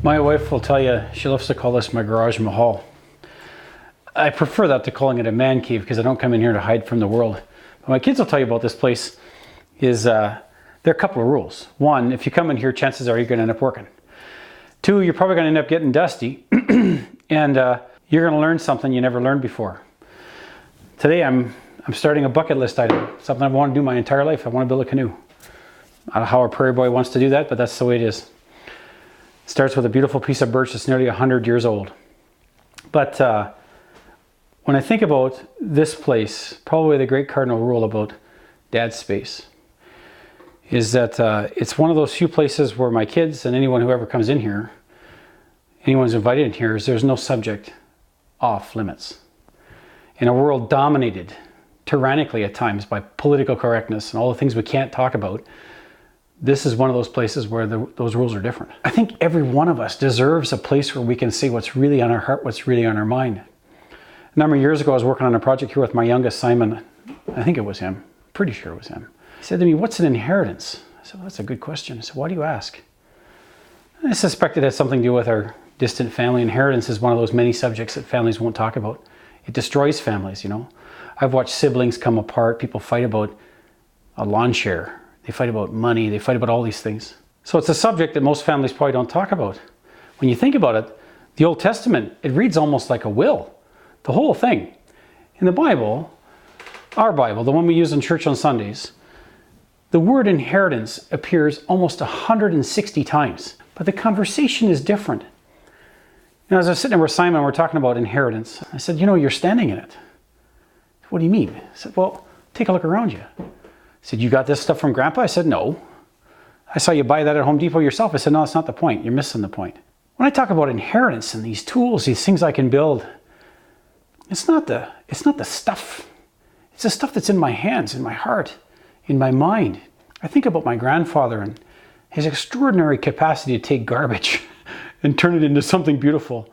My wife will tell you she loves to call this my garage mahal. I prefer that to calling it a man cave because I don't come in here to hide from the world. But my kids will tell you about this place is there are a couple of rules. One, if you come in here, chances are you're going to end up working. Two, you're probably going to end up getting dusty and you're going to learn something you never learned before. Today I'm starting a bucket list item, something I've wanted to do my entire life. I want to build a canoe. I don't know how a prairie boy wants to do that, but that's the way it is. It starts with a beautiful piece of birch that's nearly 100 years old. But when I think about this place, probably the great cardinal rule about dad's space is that it's one of those few places where my kids and anyone who ever comes in here, anyone's invited in here, is there's no subject off limits. In a world dominated tyrannically at times by political correctness and all the things we can't talk about, this is one of those places where those rules are different. I think every one of us deserves a place where we can say what's really on our heart, what's really on our mind. A number of years ago, I was working on a project here with my youngest, Simon. I think it was him. Pretty sure it was him. He said to me, "What's an inheritance?" I said, "Well, that's a good question." I said, "Why do you ask?" And I suspect it has something to do with our distant family. Inheritance is one of those many subjects that families won't talk about. It destroys families, you know. I've watched siblings come apart. People fight about a lawn chair. They fight about money. They fight about all these things. So it's a subject that most families probably don't talk about. When you think about it, the Old Testament, it reads almost like a will. The whole thing. In the Bible, our Bible, the one we use in church on Sundays, the word inheritance appears almost 160 times. But the conversation is different. You know, as I was sitting there with Simon, we're talking about inheritance. I said, "You know, you're standing in it." "What do you mean?" I said, "Well, take a look around you." He said, "You got this stuff from Grandpa?" I said, "No. I saw you buy that at Home Depot yourself." I said, "No, that's not the point. You're missing the point." When I talk about inheritance and these tools, these things I can build, it's not the stuff. It's the stuff that's in my hands, in my heart, in my mind. I think about my grandfather and his extraordinary capacity to take garbage and turn it into something beautiful.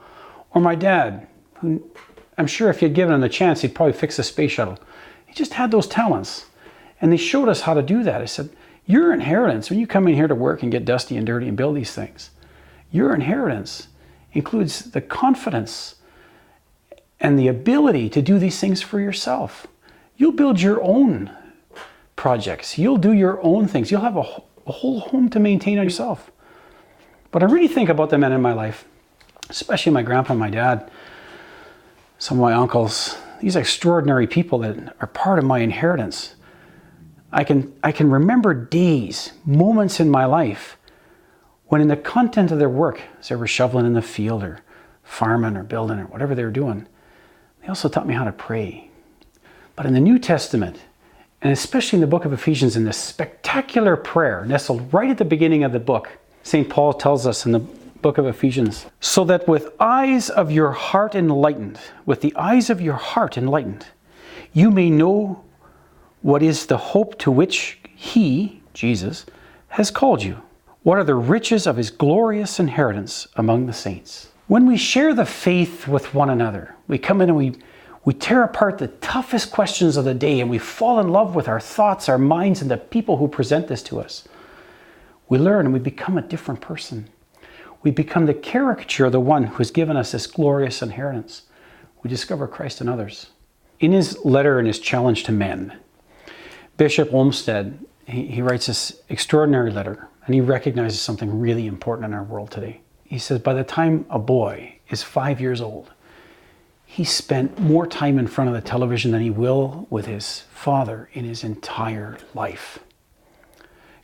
Or my dad, who I'm sure if you'd given him the chance, he'd probably fix a space shuttle. He just had those talents. And they showed us how to do that. I said, your inheritance, when you come in here to work and get dusty and dirty and build these things, your inheritance includes the confidence and the ability to do these things for yourself. You'll build your own projects. You'll do your own things. You'll have a whole home to maintain on yourself. But I really think about the men in my life, especially my grandpa and my dad, some of my uncles, these extraordinary people that are part of my inheritance. I can remember days, moments in my life when in the content of their work, as they were shoveling in the field or farming or building or whatever they were doing, they also taught me how to pray. But in the New Testament, and especially in the book of Ephesians, in this spectacular prayer nestled right at the beginning of the book, St. Paul tells us in the book of Ephesians, "So that with the eyes of your heart enlightened, you may know what is the hope to which He, Jesus, has called you. What are the riches of His glorious inheritance among the saints?" When we share the faith with one another, we come in and we tear apart the toughest questions of the day and we fall in love with our thoughts, our minds, and the people who present this to us. We learn and we become a different person. We become the caricature of the one who has given us this glorious inheritance. We discover Christ in others. In his letter and his challenge to men, Bishop Olmsted, he writes this extraordinary letter, and he recognizes something really important in our world today. He says, by the time a boy is 5 years old, he spent more time in front of the television than he will with his father in his entire life.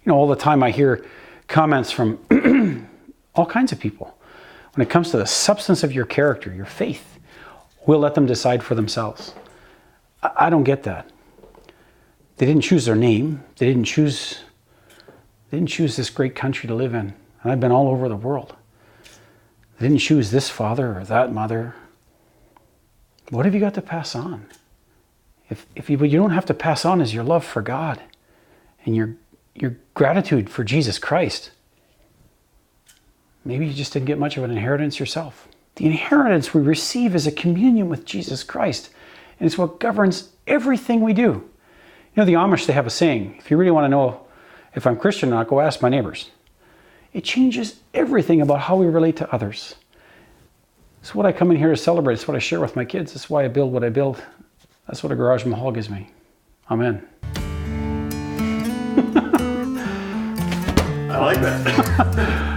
You know, all the time I hear comments from all kinds of people. When it comes to the substance of your character, your faith, we'll let them decide for themselves. I don't get that. They didn't choose their name. They didn't choose this great country to live in. And I've been all over the world. They didn't choose this father or that mother. What have you got to pass on? What you don't have to pass on is your love for God and your gratitude for Jesus Christ. Maybe you just didn't get much of an inheritance yourself. The inheritance we receive is a communion with Jesus Christ, and it's what governs everything we do. You know, the Amish, they have a saying, if you really want to know if I'm Christian or not, go ask my neighbors. it changes everything about how we relate to others. It's what I come in here to celebrate. It's what I share with my kids. It's why I build what I build. That's what a garage mahal gives me. Amen. I like that.